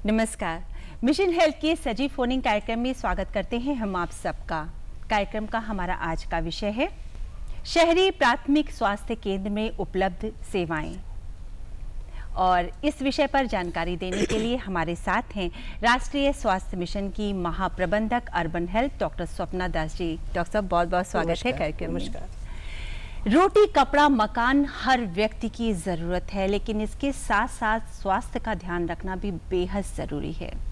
नमस्कार। Mission health के सजीव फोनिंग कार्यक्रम में स्वागत करते हैं हम आप सबका। कार्यक्रम का हमारा आज का विषय है शहरी प्राथमिक स्वास्थ्य केंद्र में उपलब्ध सेवाएं। और इस विषय पर जानकारी देने के लिए हमारे साथ हैं राष्ट्रीय स्वास्थ्य मिशन की महाप्रबंधक urban health doctor Swapna Das ji. Doctor साहब, बहुत बहुत स्वागत है कार्यक्रम में। नमस्कार। रोटी कपड़ा मकान हर व्यक्ति की जरूरत है, लेकिन इसके साथ साथ स्वास्थ्य का ध्यान रखना भी बेहद जरूरी है।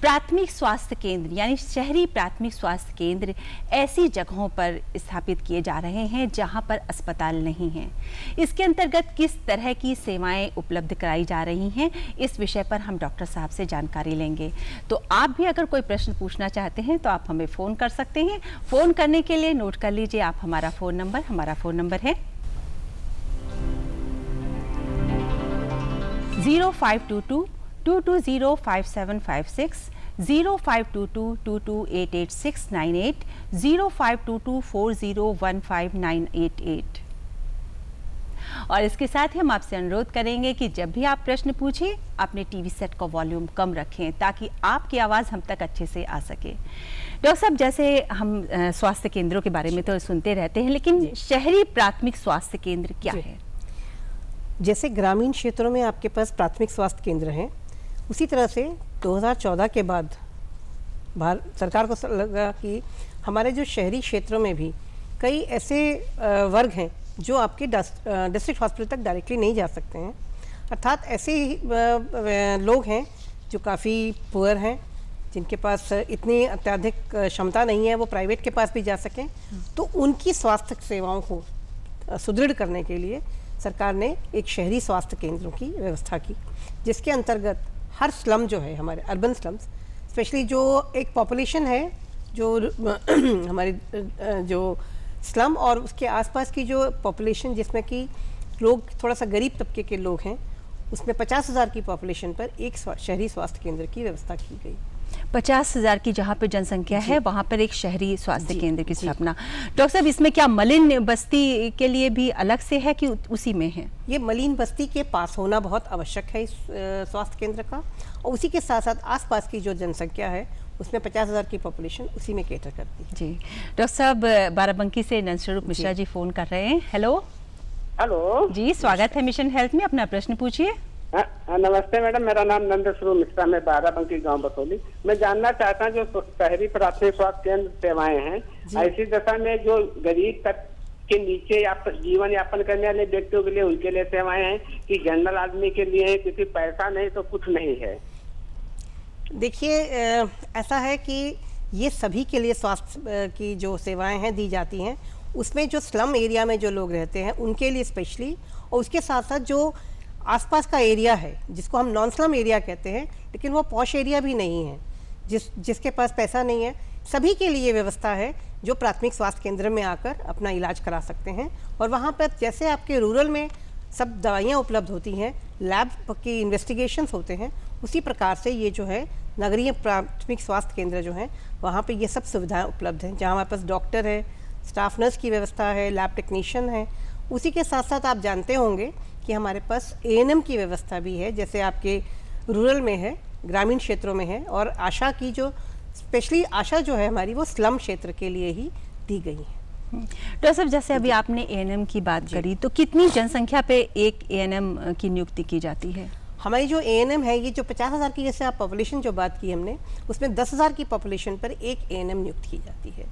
प्राथमिक स्वास्थ्य केंद्र यानी शहरी प्राथमिक स्वास्थ्य केंद्र ऐसी जगहों पर स्थापित किए जा रहे हैं जहां पर अस्पताल नहीं हैं। इसके अंतर्गत किस तरह की सेवाएं उपलब्ध कराई जा रही हैं, इस विषय पर हम डॉक्टर साहब से जानकारी लेंगे। तो आप भी अगर कोई प्रश्न पूछना चाहते हैं तो आप हमें फ़ोन कर सकते हैं। फ़ोन करने के लिए नोट कर लीजिए आप हमारा फ़ोन नंबर है 0522-220-5756, 0522-2288-698, 0522-4015-988। और इसके साथ ही हम आपसे अनुरोध करेंगे कि जब भी आप प्रश्न पूछें अपने टीवी सेट का वॉल्यूम कम रखें ताकि आपकी आवाज़ हम तक अच्छे से आ सके। डॉक्टर साहब, जैसे हम स्वास्थ्य केंद्रों के बारे में तो सुनते रहते हैं, लेकिन शहरी प्राथमिक स्वास्थ्य केंद्र क्या है? जैसे ग्रामीण क्षेत्रों में आपके पास प्राथमिक स्वास्थ्य केंद्र हैं, उसी तरह से 2014 के बाद भारत सरकार को लगा कि हमारे जो शहरी क्षेत्रों में भी कई ऐसे वर्ग हैं जो आपके डिस्ट्रिक्ट हॉस्पिटल तक डायरेक्टली नहीं जा सकते हैं। अर्थात ऐसे लोग हैं जो काफ़ी पुअर हैं, जिनके पास इतनी अत्यधिक क्षमता नहीं है वो प्राइवेट के पास भी जा सकें। तो उनकी स्वास्थ्य सेवाओं को सुदृढ़ करने के लिए सरकार ने एक शहरी स्वास्थ्य केंद्रों की व्यवस्था की, जिसके अंतर्गत हर स्लम जो है, हमारे अर्बन स्लम्स स्पेशली जो एक पॉपुलेशन है जो हमारे जो स्लम और उसके आसपास की जो पॉपुलेशन जिसमें कि लोग थोड़ा सा गरीब तबके के लोग हैं, उसमें 50,000 की पॉपुलेशन पर एक शहरी स्वास्थ्य केंद्र की व्यवस्था की गई। 50,000 की जहाँ पे जनसंख्या है वहाँ पर एक शहरी स्वास्थ्य केंद्र की स्थापना। डॉक्टर साहब, इसमें क्या मलिन बस्ती के लिए भी अलग से है कि उसी में है? ये मलिन बस्ती के पास होना बहुत आवश्यक है इस स्वास्थ्य केंद्र का, और उसी के साथ साथ आसपास की जो जनसंख्या है उसमें 50,000 की पॉपुलेशन उसी में केटर करती है। जी डॉक्टर साहब, बाराबंकी से नंदस्वरूप मिश्रा जी फोन कर रहे हैं। हेलो जी, स्वागत है मिशन हेल्थ में, अपना प्रश्न पूछिए। नमस्ते मैडम, मेरा नाम नंदस्वरूप मिश्रा, मैं बाराबंकी गांव बसोली। मैं जानना चाहता हूँ जो शहरी प्राथमिक स्वास्थ्य केंद्र सेवाएं हैं, ऐसी दशा में जो गरीब तक के नीचे जीवन यापन करने वाले व्यक्तियों के लिए उनके लिए सेवाएं हैं कि जनरल आदमी के लिए है, क्योंकि पैसा नहीं तो कुछ नहीं है? देखिए, ऐसा है कि ये सभी के लिए स्वास्थ्य की जो सेवाएं हैं दी जाती हैं, उसमें जो स्लम एरिया में जो लोग रहते हैं उनके लिए स्पेशली, और उसके साथ साथ जो आसपास का एरिया है जिसको हम नॉन स्लम एरिया कहते हैं, लेकिन वो पॉश एरिया भी नहीं है, जिसके पास पैसा नहीं है, सभी के लिए व्यवस्था है जो प्राथमिक स्वास्थ्य केंद्र में आकर अपना इलाज करा सकते हैं। और वहाँ पर जैसे आपके रूरल में सब दवाइयाँ उपलब्ध होती हैं, लैब की इन्वेस्टिगेशंस होते हैं, उसी प्रकार से ये जो है नगरीय प्राथमिक स्वास्थ्य केंद्र जो है वहाँ पे ये सब सुविधाएं उपलब्ध हैं, जहाँ हमारे पास डॉक्टर है, स्टाफ नर्स की व्यवस्था है, लैब टेक्नीशियन है। उसी के साथ साथ आप जानते होंगे कि हमारे पास एएनएम की व्यवस्था भी है, जैसे आपके रूरल में है, ग्रामीण क्षेत्रों में है, और आशा की जो स्पेशली आशा जो है हमारी वो स्लम क्षेत्र के लिए ही दी गई है। डॉक्टर साहब, जैसे अभी आपने एएनएम की बात करी, तो कितनी जनसंख्या पे एक एएनएम की नियुक्ति की जाती है? हमारी जो एएनएम है, ये जो 50,000 की जैसे आप पॉपुलेशन जो बात की हमने, उसमें 10,000 की पॉपुलेशन पर एक एएनएम नियुक्त की जाती है।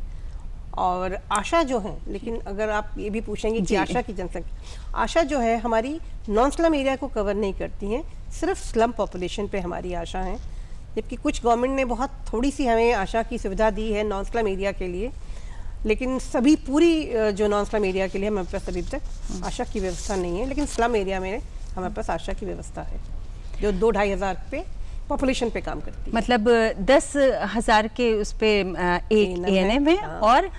और आशा जो है, लेकिन अगर आप ये भी पूछेंगे कि आशा की जनसंख्या, आशा जो है हमारी नॉन स्लम एरिया को कवर नहीं करती हैं, सिर्फ स्लम पॉपुलेशन पे हमारी आशा है। जबकि कुछ गवर्नमेंट ने बहुत थोड़ी सी हमें आशा की सुविधा दी है नॉन स्लम एरिया के लिए, लेकिन सभी पूरी जो नॉन स्लम एरिया के लिए हमारे पास अभी तक आशा की व्यवस्था नहीं है। लेकिन स्लम एरिया में हमारे पास आशा की व्यवस्था है जो 2-2.5 हज़ार पे पॉपुलेशन पे काम करती है। मतलब 10,000 के उस पे एक एएनएम है, और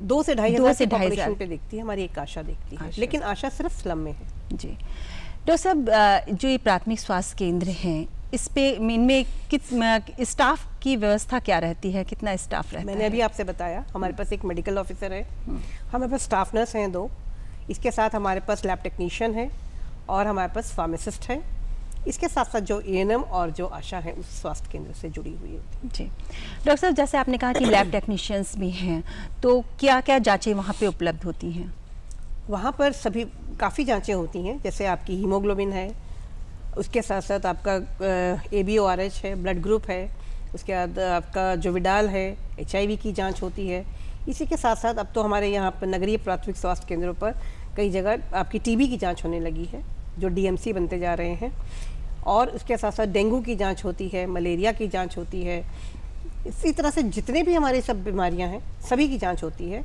2 से 2.5 हज़ार पे देखती है हमारी एक आशा देखती है, लेकिन आशा सिर्फ स्लम में है। जी डॉक्टर साहब, जो ये प्राथमिक स्वास्थ्य केंद्र हैं, इस पे इनमें स्टाफ की व्यवस्था क्या रहती है, कितना स्टाफ रहता है? मैंने अभी आपसे बताया, हमारे पास एक मेडिकल ऑफिसर है, हमारे पास स्टाफ नर्स हैं 2, इसके साथ हमारे पास लैब टेक्नीशियन है, और हमारे पास फार्मासिस्ट है, इसके साथ साथ जो एएनएम और जो आशा है उस स्वास्थ्य केंद्र से जुड़ी हुई है। जी डॉक्टर साहब, जैसे आपने कहा कि लैब टेक्नीशियंस भी हैं, तो क्या क्या जांचें वहाँ पे उपलब्ध होती हैं? वहाँ पर सभी काफ़ी जांचें होती हैं, जैसे आपकी हीमोग्लोबिन है, उसके साथ साथ आपका ABORH है, ब्लड ग्रुप है, उसके बाद आपका जो विडाल है, HIV की जांच होती है। इसी के साथ साथ अब तो हमारे यहाँ पर नगरीय प्राथमिक स्वास्थ्य केंद्रों पर कई जगह आपकी TB की जांच होने लगी है, जो DMC बनते जा रहे हैं। और उसके साथ साथ डेंगू की जांच होती है, मलेरिया की जांच होती है। इसी तरह से जितने भी हमारे सब बीमारियां हैं सभी की जांच होती है।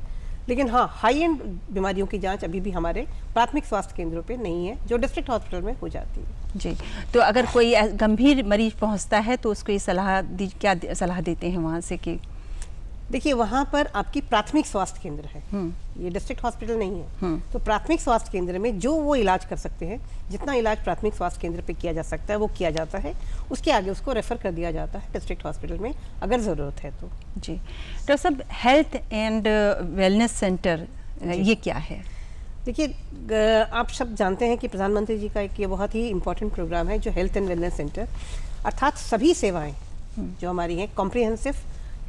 लेकिन हाँ, हाई एंड बीमारियों की जांच अभी भी हमारे प्राथमिक स्वास्थ्य केंद्रों पे नहीं है, जो डिस्ट्रिक्ट हॉस्पिटल में हो जाती है। जी, तो अगर कोई गंभीर मरीज पहुंचता है तो उसको ये क्या सलाह देते हैं वहाँ से कि? देखिए, वहाँ पर आपकी प्राथमिक स्वास्थ्य केंद्र है, ये डिस्ट्रिक्ट हॉस्पिटल नहीं है। तो प्राथमिक स्वास्थ्य केंद्र में जो वो इलाज कर सकते हैं, जितना इलाज प्राथमिक स्वास्थ्य केंद्र पे किया जा सकता है वो किया जाता है। उसके आगे उसको रेफर कर दिया जाता है डिस्ट्रिक्ट हॉस्पिटल में अगर ज़रूरत है तो। जी डॉक्टर साहब, हेल्थ एंड वेलनेस सेंटर ये क्या है? देखिए, आप सब जानते हैं कि प्रधानमंत्री जी का एक ये बहुत ही इम्पोर्टेंट प्रोग्राम है जो हेल्थ एंड वेलनेस सेंटर, अर्थात सभी सेवाएं जो हमारी हैं, कॉम्प्रिहेंसिव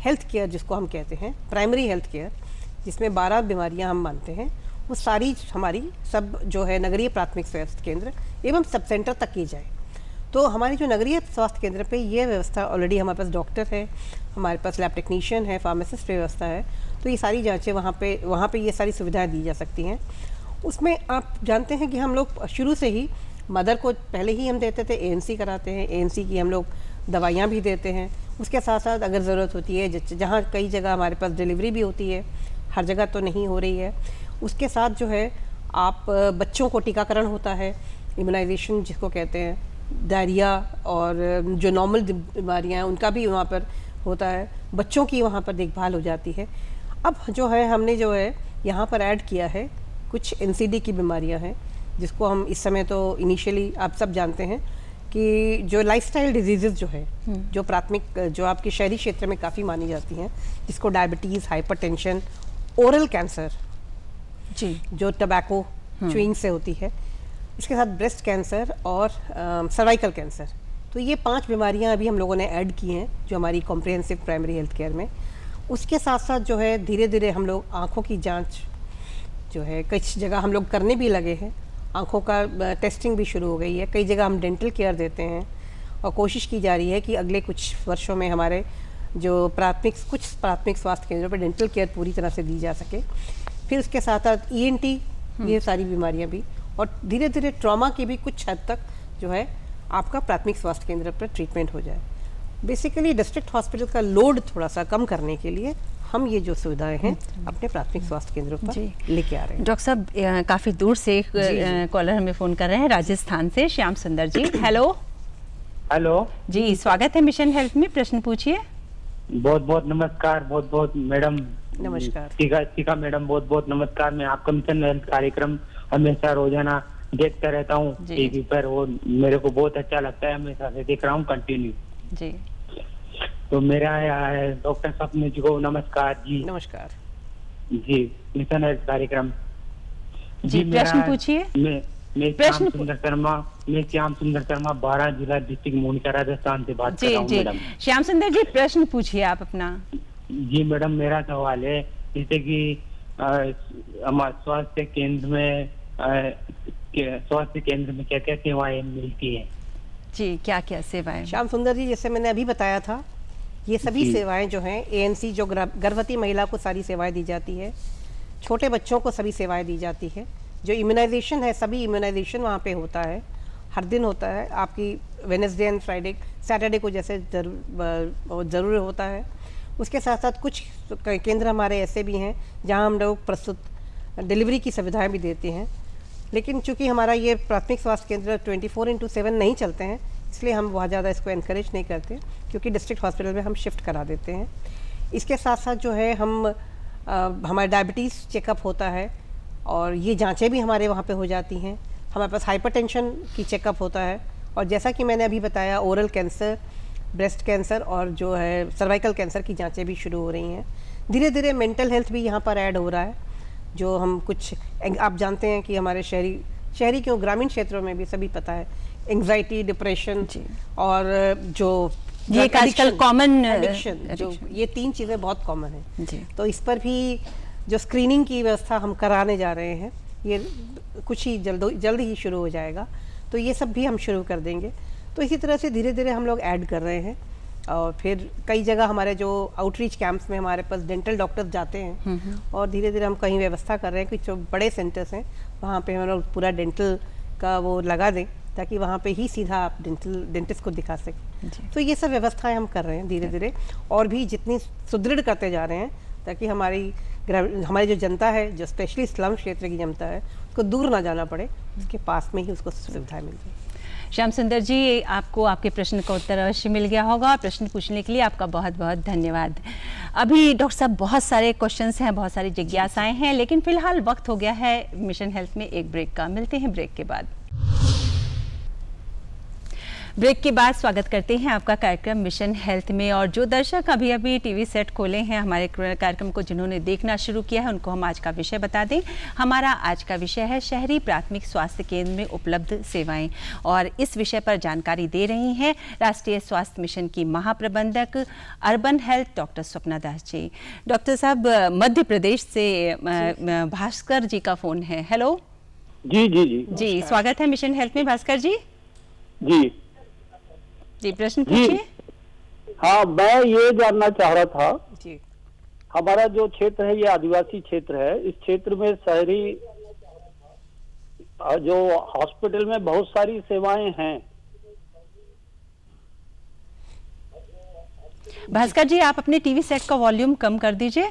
हेल्थ केयर जिसको हम कहते हैं, प्राइमरी हेल्थ केयर, जिसमें 12 बीमारियां हम मानते हैं, वो सारी हमारी सब जो है नगरीय प्राथमिक स्वास्थ्य केंद्र एवं सब सेंटर तक की जाए। तो हमारी जो नगरीय स्वास्थ्य केंद्र पे ये व्यवस्था ऑलरेडी, हमारे पास डॉक्टर है, हमारे पास लैब टेक्नीशियन है, फार्मासिस्ट व्यवस्था है, तो ये सारी जाँचें वहाँ पे ये सारी सुविधाएँ दी जा सकती हैं। उसमें आप जानते हैं कि हम लोग शुरू से ही मदर को पहले ही हम देते थे, ANC कराते हैं, ANC की हम लोग दवाइयाँ भी देते हैं। उसके साथ साथ अगर ज़रूरत होती है, जहाँ कई जगह हमारे पास डिलीवरी भी होती है, हर जगह तो नहीं हो रही है, उसके साथ जो है आप बच्चों को टीकाकरण होता है, इम्यूनाइजेशन जिसको कहते हैं, डायरिया और जो नॉर्मल बीमारियाँ हैं उनका भी वहाँ पर होता है, बच्चों की वहाँ पर देखभाल हो जाती है। अब जो है हमने जो है यहाँ पर ऐड किया है कुछ NCD की बीमारियाँ हैं, जिसको हम इस समय तो इनिशियली आप सब जानते हैं कि जो लाइफस्टाइल डिजीज़ेस जो है, जो प्राथमिक जो आपके शहरी क्षेत्र में काफ़ी मानी जाती हैं, जिसको डायबिटीज़, हाइपरटेंशन, ओरल कैंसर जी, जो टबैको च्यूइंग से होती है, इसके साथ ब्रेस्ट कैंसर और सर्वाइकल कैंसर, तो ये 5 बीमारियां अभी हम लोगों ने ऐड की हैं जो हमारी कॉम्प्रिहेंसिव प्राइमरी हेल्थ केयर में। उसके साथ साथ जो है धीरे धीरे हम लोग आँखों की जाँच जो है कुछ जगह हम लोग करने भी लगे हैं, आँखों का टेस्टिंग भी शुरू हो गई है, कई जगह हम डेंटल केयर देते हैं और कोशिश की जा रही है कि अगले कुछ वर्षों में हमारे जो कुछ प्राथमिक स्वास्थ्य केंद्रों पर डेंटल केयर पूरी तरह से दी जा सके। फिर उसके साथ साथ ENT, ये सारी बीमारियां भी, और धीरे धीरे ट्रॉमा की भी कुछ हद तक जो है आपका प्राथमिक स्वास्थ्य केंद्र पर ट्रीटमेंट हो जाए। बेसिकली डिस्ट्रिक्ट हॉस्पिटल का लोड थोड़ा सा कम करने के लिए हम ये जो सुविधाएं हैं अपने प्राथमिक स्वास्थ्य केंद्रों पर लेके आ रहे हैं। डॉक्टर साहब, काफ़ी दूर से एक कॉलर हमें फ़ोन कर रहे हैं राजस्थान से, श्याम सुंदर जी। हेलो। हेलो जी, स्वागत है मिशन हेल्थ में, प्रश्न पूछिए। बहुत बहुत नमस्कार, बहुत बहुत मैडम। नमस्कार। टीका मैडम, बहुत बहुत नमस्कार। मैं आपका मिशन हेल्थ कार्यक्रम हमेशा रोजाना देखता रहता हूँ TV पर, वो मेरे को बहुत अच्छा लगता है, हमेशा से देख रहा हूँ कंटिन्यू जी। तो मेरा डॉक्टर स्वप्न जी को नमस्कार जी। नमस्कार जी, मिशन हेल्थ कार्यक्रम जी, प्रश्न पूछिए। मैं श्याम सुंदर शर्मा 12 जिला डिस्ट्रिक्ट मोनिका राजस्थान से बात कर रहा हूँ मैडम। श्याम सुंदर जी, प्रश्न पूछिए आप अपना। जी मैडम, मेरा सवाल है जैसे कि हमारे स्वास्थ्य केंद्र में क्या क्या सेवाएं मिलती है जी? क्या क्या सेवाएं? श्याम सुंदर जी, जैसे मैंने अभी बताया था, ये सभी सेवाएं जो हैं ANC, जो गर्भवती महिला को सारी सेवाएं दी जाती है, छोटे बच्चों को सभी सेवाएं दी जाती है, जो इम्यूनाइजेशन है सभी इम्यूनाइजेशन वहाँ पे होता है, हर दिन होता है, आपकी वेडनेसडे एंड फ्राइडे, सैटरडे को जैसे ज़रूर होता है। उसके साथ साथ कुछ केंद्र हमारे ऐसे भी हैं जहाँ हम लोग प्रस्तुत डिलीवरी की सुविधाएँ भी देते हैं, लेकिन चूंकि हमारा ये प्राथमिक स्वास्थ्य केंद्र 24/7 नहीं चलते हैं, इसलिए हम बहुत ज़्यादा इसको एनकरेज नहीं करते, क्योंकि डिस्ट्रिक्ट हॉस्पिटल में हम शिफ्ट करा देते हैं। इसके साथ साथ जो है हमारे डायबिटीज़ चेकअप होता है और ये जांचें भी हमारे वहाँ पे हो जाती हैं। हमारे पास हाइपरटेंशन की चेकअप होता है, और जैसा कि मैंने अभी बताया, ओरल कैंसर, ब्रेस्ट कैंसर और जो है सर्वाइकल कैंसर की जाँचें भी शुरू हो रही हैं। धीरे धीरे मेंटल हेल्थ भी यहाँ पर ऐड हो रहा है, जो हम कुछ आप जानते हैं कि हमारे शहरी क्यों ग्रामीण क्षेत्रों में भी सभी पता है एंग्जाइटी, डिप्रेशन और जो ये आजकल कॉमन एडिक्शन, जो ये 3 चीज़ें बहुत कॉमन है जी। तो इस पर भी जो स्क्रीनिंग की व्यवस्था हम कराने जा रहे हैं, ये कुछ ही जल्द ही शुरू हो जाएगा, तो ये सब भी हम शुरू कर देंगे। तो इसी तरह से धीरे धीरे हम लोग ऐड कर रहे हैं। और फिर कई जगह हमारे जो आउटरीच कैंप्स में हमारे पास डेंटल डॉक्टर्स जाते हैं, और धीरे धीरे हम कहीं व्यवस्था कर रहे हैं कि जो बड़े सेंटर्स हैं वहाँ पे हम लोग पूरा डेंटल का वो लगा दें, ताकि वहाँ पे ही सीधा आप डेंटिस्ट को दिखा सकें। तो ये सब व्यवस्थाएं हम कर रहे हैं धीरे धीरे, और भी जितनी सुदृढ़ करते जा रहे हैं, ताकि हमारी जो जनता है, जो स्पेशली स्लम क्षेत्र की जनता है, उसको दूर ना जाना पड़े, उसके पास में ही उसको सुविधाएं मिल जाए। श्याम सुंदर जी, आपको आपके प्रश्न का उत्तर अवश्य मिल गया होगा। प्रश्न पूछने के लिए आपका बहुत बहुत धन्यवाद। अभी डॉक्टर साहब बहुत सारे क्वेश्चंस हैं, बहुत सारी जिज्ञासाएं हैं, लेकिन फिलहाल वक्त हो गया है मिशन हेल्थ में एक ब्रेक का। मिलते हैं ब्रेक के बाद। ब्रेक के बाद स्वागत करते हैं आपका कार्यक्रम मिशन हेल्थ में। और जो दर्शक अभी अभी टीवी सेट खोले हैं हमारे कार्यक्रम को, जिन्होंने देखना शुरू किया है, उनको हम आज का विषय बता दें। हमारा आज का विषय है शहरी प्राथमिक स्वास्थ्य केंद्र में उपलब्ध सेवाएं, और इस विषय पर जानकारी दे रही हैं राष्ट्रीय स्वास्थ्य मिशन की महाप्रबंधक urban health doctor Swapna Das ji. Doctor साहब, मध्य प्रदेश से भास्कर जी का फोन है। हेलो जी जी जी जी, स्वागत है मिशन हेल्थ में भास्कर जी। जी जी, प्रश्न पूछिए। हाँ, मैं ये जानना चाह रहा था जी, हमारा जो क्षेत्र है ये आदिवासी क्षेत्र है। इस क्षेत्र में शहरी जो हॉस्पिटल में बहुत सारी सेवाएं हैं। भास्कर जी, आप अपने टीवी सेट का वॉल्यूम कम कर दीजिए।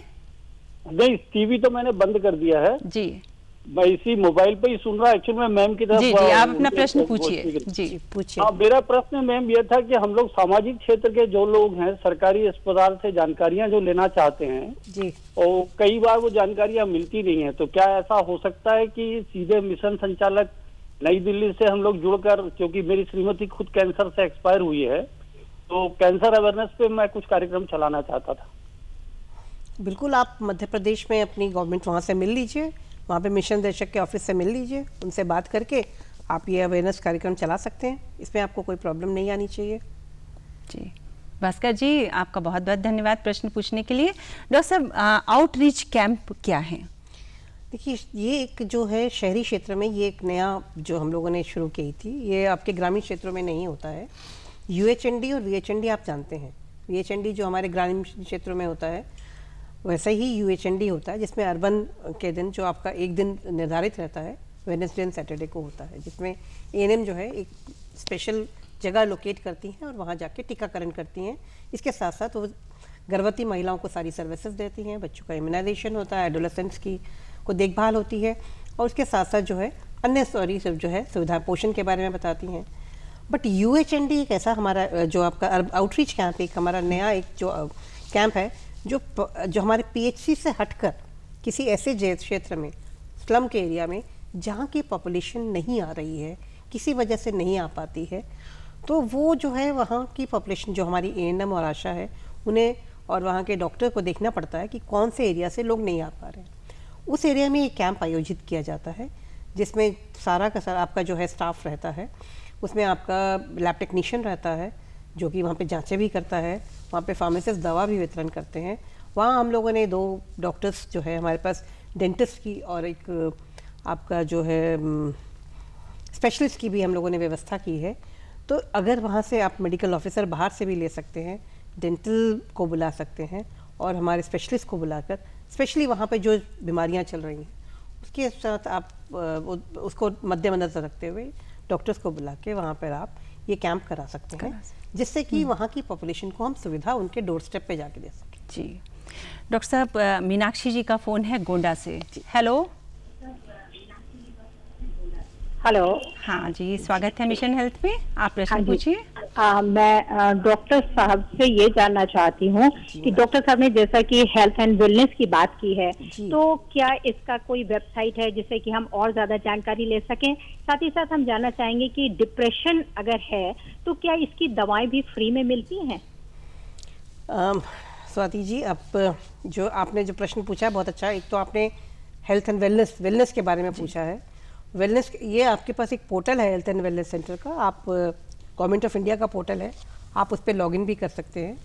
नहीं, टीवी तो मैंने बंद कर दिया है जी, मैं इसी मोबाइल पे ही सुन रहा। एक्चुअली मैं मैम की तरफ जी जी, आप अपना प्रश्न पूछिए। जी पूछिए। हाँ, मेरा प्रश्न मैम ये था कि हम लोग सामाजिक क्षेत्र के जो लोग हैं, सरकारी अस्पताल से जानकारियां जो लेना चाहते हैं जी, और कई बार वो जानकारियां मिलती नहीं है, तो क्या ऐसा हो सकता है कि सीधे मिशन संचालक नई दिल्ली से हम लोग जुड़कर, क्योंकि मेरी श्रीमती खुद कैंसर से एक्सपायर हुई है, तो कैंसर अवेयरनेस पे मैं कुछ कार्यक्रम चलाना चाहता था। बिल्कुल, आप मध्य प्रदेश में अपनी गवर्नमेंट वहाँ से मिल लीजिए, वहाँ पे मिशन निदेशक के ऑफिस से मिल लीजिए, उनसे बात करके आप ये अवेयरनेस कार्यक्रम चला सकते हैं। इसमें आपको कोई प्रॉब्लम नहीं आनी चाहिए। जी, भास्कर जी, आपका बहुत बहुत धन्यवाद प्रश्न पूछने के लिए। डॉक्टर साहब, आउटरीच कैंप क्या है? देखिए, ये एक जो है शहरी क्षेत्र में ये एक नया जो हम लोगों ने शुरू की थी, ये आपके ग्रामीण क्षेत्रों में नहीं होता है। UHND और VHND आप जानते हैं। VHND जो हमारे ग्रामीण क्षेत्रों में होता है, वैसा ही UHND होता है, जिसमें अर्बन के दिन जो आपका एक दिन निर्धारित रहता है, वेडनेसडे एंड सैटरडे को होता है, जिसमें ANM जो है एक स्पेशल जगह लोकेट करती हैं और वहाँ जाके टीकाकरण करती हैं। इसके साथ साथ वो गर्भवती महिलाओं को सारी सर्विसेज देती हैं, बच्चों का इम्यूनाइजेशन होता है, एडोलेसेंट्स की को देखभाल होती है, और उसके साथ साथ जो है अन्य सब जो है सुविधा पोषण के बारे में बताती हैं। बट UHND एक ऐसा हमारा जो आपका आउटरीच कैंप, एक हमारा नया एक जो कैंप है, जो हमारे PHC से हटकर किसी ऐसे क्षेत्र में, स्लम के एरिया में, जहाँ की पॉपुलेशन नहीं आ रही है, किसी वजह से नहीं आ पाती है, तो वो जो है वहाँ की पॉपुलेशन जो हमारी ANM और आशा है, उन्हें और वहाँ के डॉक्टर को देखना पड़ता है कि कौन से एरिया से लोग नहीं आ पा रहे हैं। उस एरिया में एक कैंप आयोजित किया जाता है, जिसमें सारा का सारा आपका जो है स्टाफ रहता है। उसमें आपका लैब टेक्नीशियन रहता है, जो कि वहाँ पे जांचें भी करता है, वहाँ पे फार्मासिस्ट दवा भी वितरण करते हैं। वहाँ हम लोगों ने 2 डॉक्टर्स जो है हमारे पास, डेंटिस्ट की और एक आपका जो है स्पेशलिस्ट की भी हम लोगों ने व्यवस्था की है। तो अगर वहाँ से आप मेडिकल ऑफिसर बाहर से भी ले सकते हैं, डेंटल को बुला सकते हैं, और हमारे स्पेशलिस्ट को बुलाकर, स्पेशली वहाँ पे जो बीमारियाँ चल रही हैं उसके साथ आप उसको मद्देनजर रखते हुए डॉक्टर्स को बुला के वहाँ पर आप ये कैंप करा सकते हैं, जिससे कि वहाँ की पॉपुलेशन को हम सुविधा उनके डोर स्टेप पे जाके दे सकें। जी, डॉक्टर साहब, मीनाक्षी जी का फोन है गोंडा से। हेलो। हेलो। हाँ जी, स्वागत है मिशन हेल्थ में, आप प्रश्न पूछिए। मैं डॉक्टर साहब से ये जानना चाहती हूँ कि डॉक्टर साहब ने जैसा कि हेल्थ एंड वेलनेस की बात की है, तो क्या इसका कोई वेबसाइट है जिससे कि हम और ज्यादा जानकारी ले सकें? साथ ही साथ हम जानना चाहेंगे कि डिप्रेशन अगर है तो क्या इसकी दवाएं भी फ्री में मिलती हैं? स्वाति जी, आप जो आपने जो प्रश्न पूछा है बहुत अच्छा। एक तो आपने हेल्थ एंड वेलनेस के बारे में पूछा है, वेलनेस, ये आपके पास एक पोर्टल है हेल्थ एंड वेलनेस सेंटर का, आप गवर्नमेंट ऑफ इंडिया का पोर्टल है, आप उस पर लॉगिन भी कर सकते हैं।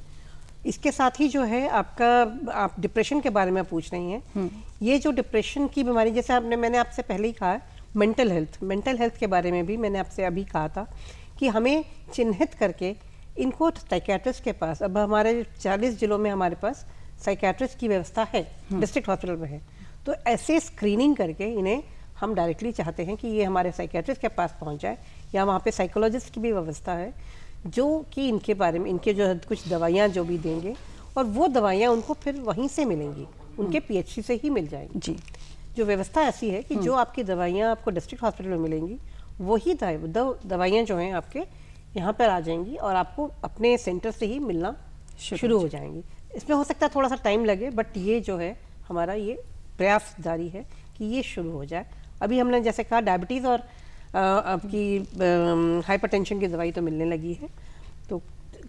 इसके साथ ही जो है आपका, आप डिप्रेशन के बारे में पूछ रही हैं, ये जो डिप्रेशन की बीमारी, जैसे मैंने आपसे पहले ही कहा, मेंटल हेल्थ के बारे में भी मैंने आपसे अभी कहा था कि हमें चिन्हित करके इनको साइकियाट्रिस्ट के पास, अब हमारे 40 जिलों में हमारे पास साइकियाट्रिस्ट की व्यवस्था है, डिस्ट्रिक्ट हॉस्पिटल में है, तो ऐसे स्क्रीनिंग करके इन्हें हम डायरेक्टली चाहते हैं कि ये हमारे साइकियाट्रिस्ट के पास पहुंच जाए, या वहाँ पे साइकोलॉजिस्ट की भी व्यवस्था है जो कि इनके बारे में, इनके जो कुछ दवाइयाँ जो भी देंगे, और वो दवाइयाँ उनको फिर वहीं से मिलेंगी, उनके पीएचसी से ही मिल जाएंगी जी। जो व्यवस्था ऐसी है कि जो आपकी दवाइयाँ आपको डिस्ट्रिक्ट हॉस्पिटल में मिलेंगी, वही दवाइयाँ जो हैं आपके यहाँ पर आ जाएंगी और आपको अपने सेंटर से ही मिलना शुरू हो जाएंगी। इसमें हो सकता है थोड़ा सा टाइम लगे, बट ये जो है हमारा ये प्रयास जारी है कि ये शुरू हो जाए। अभी हमने जैसे कहा डायबिटीज़ और आपकी हाइपरटेंशन की दवाई तो मिलने लगी है, तो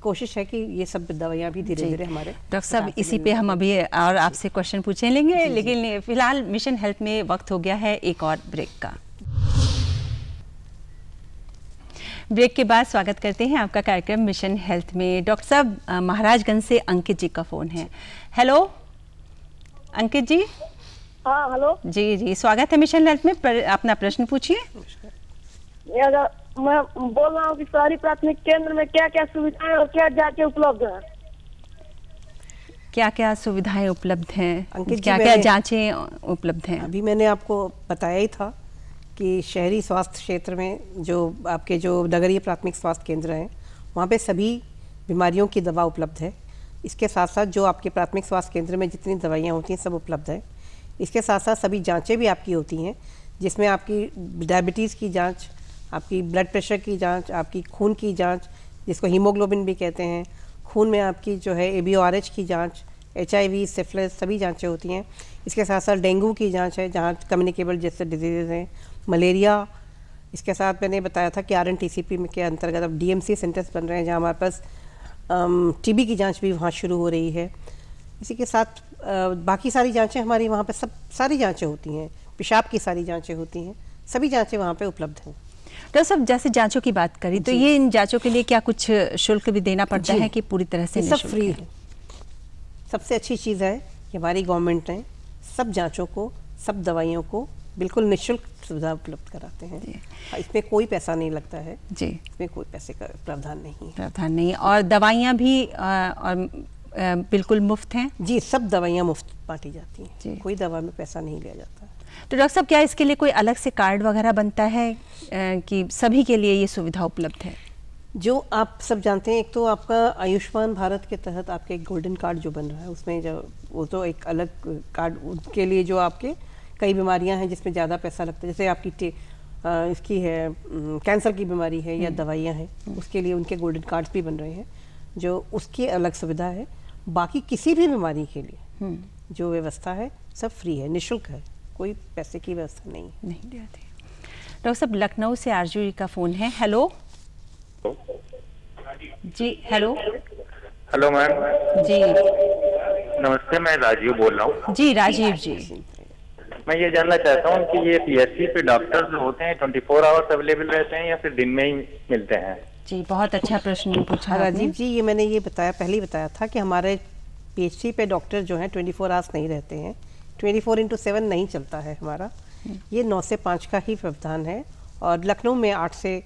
कोशिश है कि ये सब दवाइयाँ भी धीरे धीरे हमारे। डॉक्टर साहब, इसी पे हम अभी और आपसे क्वेश्चन पूछने लेंगे, लेकिन फिलहाल मिशन हेल्थ में वक्त हो गया है एक और ब्रेक का। ब्रेक के बाद स्वागत करते हैं आपका कार्यक्रम मिशन हेल्थ में। डॉक्टर साहब, महाराजगंज से अंकित जी का फोन है। हेलो अंकित जी। हाँ हेलो जी जी, स्वागत है मिशन हेल्थ में, अपना प्रश्न पूछिए। मैं बोल रहा हूँ कि शहरी प्राथमिक केंद्र में क्या क्या सुविधाएं और क्या जांचें उपलब्ध हैं? क्या क्या सुविधाएं उपलब्ध हैं, अंकित जी, क्या क्या जांचें उपलब्ध हैं? अभी मैंने आपको बताया ही था कि शहरी स्वास्थ्य क्षेत्र में जो आपके जो नगरीय प्राथमिक स्वास्थ्य केंद्र हैं, वहाँ पे सभी बीमारियों की दवा उपलब्ध है। इसके साथ साथ जो आपके प्राथमिक स्वास्थ्य केंद्र में जितनी दवाइयाँ होती हैं सब उपलब्ध है। इसके साथ साथ सभी जांचें भी आपकी होती हैं, जिसमें आपकी डायबिटीज़ की जांच, आपकी ब्लड प्रेशर की जांच, आपकी खून की जांच जिसको हीमोग्लोबिन भी कहते हैं, खून में आपकी जो है ABO-RH की जांच, HIV, सिफिलिस, सभी जांचें होती हैं। इसके साथ साथ डेंगू की जांच है, जहाँ कम्युनिकेबल जैसे डिजीज़ हैं, मलेरिया। इसके साथ मैंने बताया था कि RNTCP के अंतर्गत अब DMC सेंटर्स बन रहे हैं, जहाँ हमारे पास TB की जाँच भी वहाँ शुरू हो रही है। इसी के साथ बाकी सारी जांचें हमारी वहाँ पे सब सारी जांचें होती हैं, पेशाब की सारी जांचें होती हैं, सभी जांचें वहाँ पे उपलब्ध हैं। डॉक्टर साहब, जैसे जांचों की बात करी तो ये इन जांचों के लिए क्या कुछ शुल्क भी देना पड़ता है कि पूरी तरह से सब फ्री है? सबसे अच्छी चीज़ है कि हमारी गवर्नमेंट ने सब जाँचों को, सब दवाइयों को बिल्कुल निःशुल्क सुविधा उपलब्ध कराते हैं। इसमें कोई पैसा नहीं लगता है जी, इसमें कोई पैसे का प्रावधान नहीं है। और दवाइयाँ भी और बिल्कुल मुफ्त हैं जी, सब दवाइयाँ मुफ्त बांटी जाती हैं जी, कोई दवा में पैसा नहीं लिया जाता। तो डॉक्टर साहब, क्या इसके लिए कोई अलग से कार्ड वगैरह बनता है कि सभी के लिए ये सुविधा उपलब्ध है? जो आप सब जानते हैं, एक तो आपका आयुष्मान भारत के तहत आपके एक गोल्डन कार्ड जो बन रहा है, उसमें जो वो तो एक अलग कार्ड उनके लिए जो आपके कई बीमारियां हैं जिसमें ज़्यादा पैसा लगता है, जैसे आपकी इसकी है कैंसर की बीमारी है या दवाइयाँ हैं, उसके लिए उनके गोल्डन कार्ड्स भी बन रहे हैं, जो उसकी अलग सुविधा है। बाकी किसी भी बीमारी के लिए जो व्यवस्था है सब फ्री है, निःशुल्क है, कोई पैसे की व्यवस्था नहीं देती। डॉक्टर साहब, लखनऊ से आरजू जी का फोन है। हेलो जी। हेलो हेलो मैम जी, नमस्ते, मैं राजीव बोल रहा हूँ। जी राजीव जी, मैं ये जानना चाहता हूँ कि ये PSC पे डॉक्टर्स होते हैं 24 आवर्स अवेलेबल रहते हैं या फिर दिन में ही मिलते हैं? जी, बहुत अच्छा प्रश्न पूछा राजीव जी। ये मैंने ये बताया, पहले ही बताया था कि हमारे PHC पे डॉक्टर जो हैं 24 आवर्स नहीं रहते हैं, 24/7 नहीं चलता है हमारा, ये 9 से 5 का ही व्यवधान है। और लखनऊ में 8 से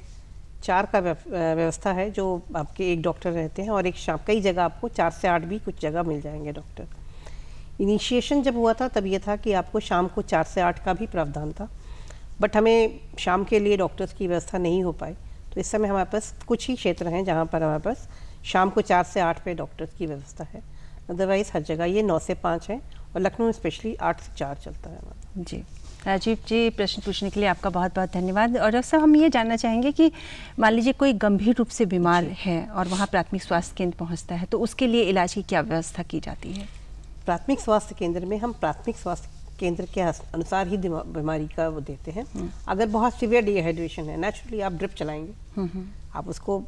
4 का व्यवस्था है, जो आपके एक डॉक्टर रहते हैं, और एक शाम कई जगह आपको 4 से 8 भी कुछ जगह मिल जाएंगे डॉक्टर। इनिशिएशन जब हुआ था तब ये था कि आपको शाम को 4 से 8 का भी प्रावधान था, बट हमें शाम के लिए डॉक्टर्स की व्यवस्था नहीं हो पाई, तो इस समय हमारे पास कुछ ही क्षेत्र हैं जहाँ पर हमारे पास शाम को 4 से 8 पे डॉक्टर्स की व्यवस्था है। अदरवाइज़ हर जगह ये 9 से 5 है, और लखनऊ स्पेशली 8 से 4 चलता है हमारा। जी राजीव जी, प्रश्न पूछने के लिए आपका बहुत बहुत धन्यवाद। और डॉक्टर साहब, हम ये जानना चाहेंगे कि मान लीजिए कोई गंभीर रूप से बीमार है और वहाँ प्राथमिक स्वास्थ्य केंद्र पहुँचता है, तो उसके लिए इलाज की क्या व्यवस्था की जाती है? प्राथमिक स्वास्थ्य केंद्र में हम प्राथमिक स्वास्थ्य केंद्र के अनुसार ही बीमारी का वो देते हैं। अगर बहुत सीवियर डिहाइड्रेशन है, नेचुरली आप ड्रिप चलाएंगे, आप उसको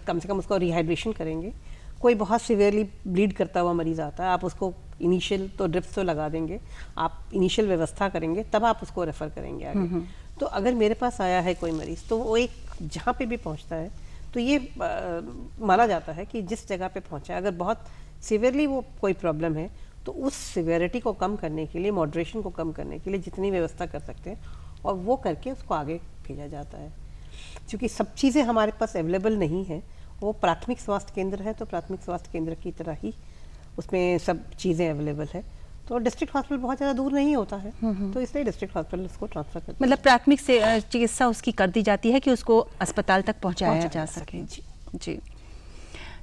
कम से कम उसको रिहाइड्रेशन करेंगे। कोई बहुत सीवियरली ब्लीड करता हुआ मरीज आता है, आप उसको इनिशियल तो ड्रिप्स तो लगा देंगे, आप इनिशियल व्यवस्था करेंगे, तब आप उसको रेफ़र करेंगे आगे। तो अगर मेरे पास आया है कोई मरीज़, तो वो एक जहाँ पे भी पहुँचता है तो ये माना जाता है कि जिस जगह पे पहुँचा है, अगर बहुत सीवियरली वो कोई प्रॉब्लम है, तो उस सीवियरिटी को कम करने के लिए, मॉडरेशन को कम करने के लिए जितनी व्यवस्था कर सकते हैं और वो करके उसको आगे भेजा जाता है। क्योंकि सब चीज़ें हमारे पास अवेलेबल नहीं है, वो प्राथमिक स्वास्थ्य केंद्र है तो प्राथमिक स्वास्थ्य केंद्र की तरह ही उसमें सब चीज़ें अवेलेबल है। तो डिस्ट्रिक्ट हॉस्पिटल बहुत ज़्यादा दूर नहीं होता है, तो इसलिए डिस्ट्रिक्ट हॉस्पिटल उसको ट्रांसफ़र करते हैं। मतलब प्राथमिक से चिकित्सा उसकी कर दी जाती है कि उसको अस्पताल तक पहुंचाया जा सके। जी जी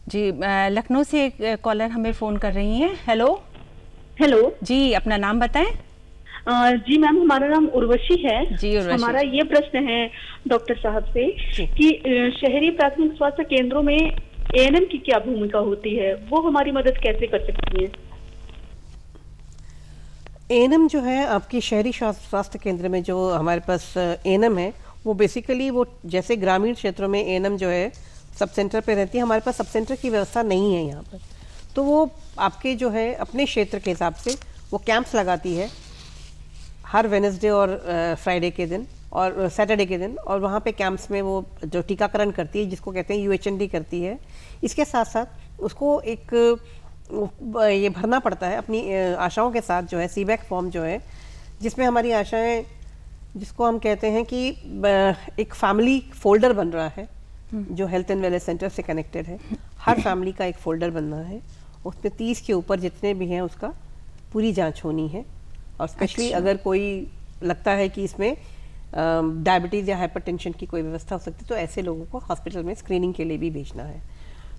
जी। लखनऊ से एक कॉलर हमें फ़ोन कर रही हैं। हेलो हेलो जी, अपना नाम बताएं। जी मैम, हमारा नाम उर्वशी है। जी उर्वशी। हमारा ये प्रश्न है डॉक्टर साहब से कि शहरी प्राथमिक स्वास्थ्य केंद्रों में एएनएम की क्या भूमिका होती है, वो हमारी मदद कैसे कर सकती है? एएनएम जो है आपकी शहरी स्वास्थ्य केंद्र में जो हमारे पास एएनएम है, वो बेसिकली वो जैसे ग्रामीण क्षेत्रों में एएनएम जो है सब सेंटर पे रहती है, हमारे पास सब सेंटर की व्यवस्था नहीं है यहाँ पर। तो वो आपके जो है अपने क्षेत्र के हिसाब से वो कैंप्स लगाती है हर वेडनेसडे और फ्राइडे के दिन और सैटरडे के दिन, और वहाँ पे कैंप्स में वो जो टीकाकरण करती है, जिसको कहते हैं यूएचएनडी करती है। इसके साथ साथ उसको एक ये भरना पड़ता है अपनी आशाओं के साथ, जो है सीबैक फॉर्म जो है, जिसमें हमारी आशाएं, जिसको हम कहते हैं कि एक फैमिली फोल्डर बन रहा है जो हेल्थ एंड वेलनेस सेंटर से कनेक्टेड है। हर फैमिली का एक फोल्डर बनना है, उसमें 30 के ऊपर जितने भी हैं उसका पूरी जांच होनी है। और स्पेशली अगर कोई लगता है कि इसमें डायबिटीज़ या हाइपरटेंशन की कोई व्यवस्था हो सकती है, तो ऐसे लोगों को हॉस्पिटल में स्क्रीनिंग के लिए भी भेजना है।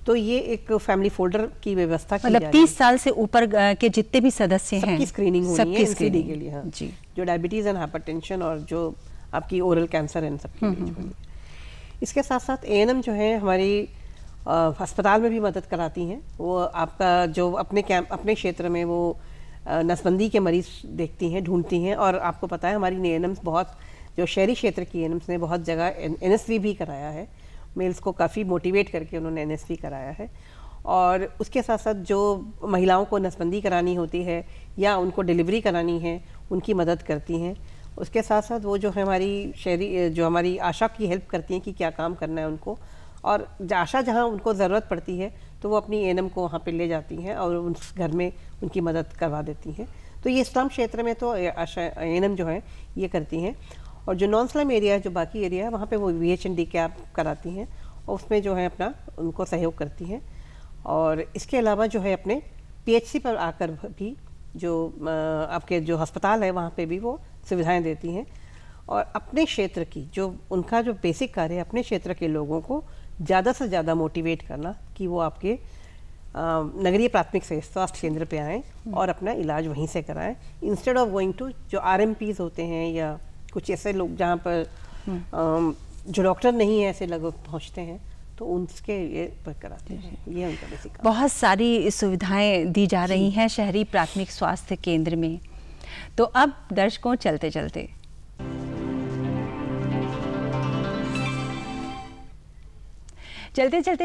तो ये एक फैमिली फोल्डर की व्यवस्था की मतलब 30 साल से ऊपर के जितने भी सदस्य हैं सबकी स्क्रीनिंग होनी है एनसीडी के लिए। हाँ जी, जो डायबिटीज़ एंड हाइपरटेंशन और जो आपकी ओरल कैंसर इन सबके लिए। इसके साथ साथ एएनएम जो है हमारी अस्पताल में भी मदद कराती हैं। वो आपका जो अपने क्षेत्र में वो नसबंदी के मरीज देखती हैं, ढूंढती हैं। और आपको पता है हमारी एएनएम्स बहुत, जो शहरी क्षेत्र की एएनएम्स ने बहुत जगह एनएसवी भी कराया है, मेल्स को काफ़ी मोटिवेट करके उन्होंने एनएसवी कराया है। और उसके साथ साथ जो महिलाओं को नसबंदी करानी होती है या उनको डिलीवरी करानी है, उनकी मदद करती हैं। उसके साथ साथ वो जो है हमारी शहरी, जो हमारी आशा की हेल्प करती हैं कि क्या काम करना है उनको, और आशा जहाँ उनको ज़रूरत पड़ती है तो वो अपनी एएनएम को वहाँ पे ले जाती हैं और उस घर में उनकी मदद करवा देती हैं। तो ये स्लम क्षेत्र में तो आशा एएनएम जो है ये करती हैं। और जो नॉन स्लम एरिया है, जो बाकी एरिया है, वहाँ पे वो वीएचएनडी कैंप कराती हैं और उसमें जो है अपना उनको सहयोग करती हैं। और इसके अलावा जो है अपने पीएचसी पर आकर भी जो आपके जो अस्पताल है वहाँ पे भी वो सुविधाएं देती हैं। और अपने क्षेत्र की जो उनका जो बेसिक कार्य है, अपने क्षेत्र के लोगों को ज़्यादा से ज़्यादा मोटिवेट करना कि वो आपके नगरीय प्राथमिक स्वास्थ्य केंद्र पे आएँ और अपना इलाज वहीं से कराएं, इंस्टेड ऑफ गोइंग टू जो आरएमपीज होते हैं या कुछ ऐसे लोग जहाँ पर जो डॉक्टर नहीं है ऐसे लोग पहुँचते हैं, तो उनके ये पर कराते हैं। ये उनका बेसिक काम। बहुत सारी सुविधाएं दी जा रही हैं शहरी प्राथमिक स्वास्थ्य केंद्र में। तो अब दर्शकों चलते चलते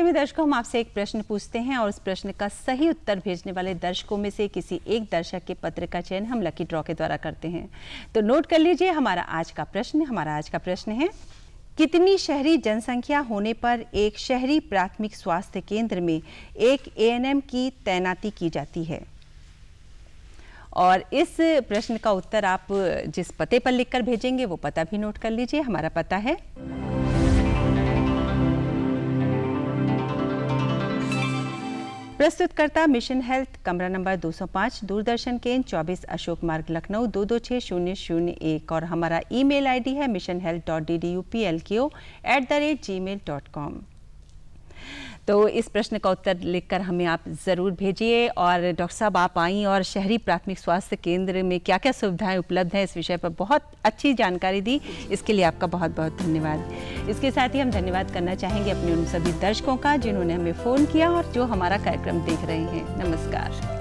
में दर्शकों हम आपसे एक प्रश्न पूछते हैं और उस प्रश्न का सही उत्तर भेजने वाले दर्शकों में से किसी एक दर्शक के पत्र का चयन हम लकी ड्रॉ के द्वारा करते हैं। तो नोट कर लीजिए हमारा आज का प्रश्न है, कितनी शहरी जनसंख्या होने पर एक शहरी प्राथमिक स्वास्थ्य केंद्र में एक एएनएम की तैनाती की जाती है? और इस प्रश्न का उत्तर आप जिस पते पर लिखकर भेजेंगे वो पता भी नोट कर लीजिए। हमारा पता है प्रस्तुतकर्ता मिशन हेल्थ, कमरा नंबर 205, दूरदर्शन केंद्र 24 अशोक मार्ग, लखनऊ 226001 और हमारा ईमेल आईडी है missionhealth.ddupplko@gmail.com। तो इस प्रश्न का उत्तर लिखकर हमें आप ज़रूर भेजिए। और डॉक्टर साहब आप आई और शहरी प्राथमिक स्वास्थ्य केंद्र में क्या क्या सुविधाएं उपलब्ध हैं इस विषय पर बहुत अच्छी जानकारी दी, इसके लिए आपका बहुत बहुत धन्यवाद। इसके साथ ही हम धन्यवाद करना चाहेंगे अपने उन सभी दर्शकों का जिन्होंने हमें फ़ोन किया और जो हमारा कार्यक्रम देख रहे हैं। नमस्कार।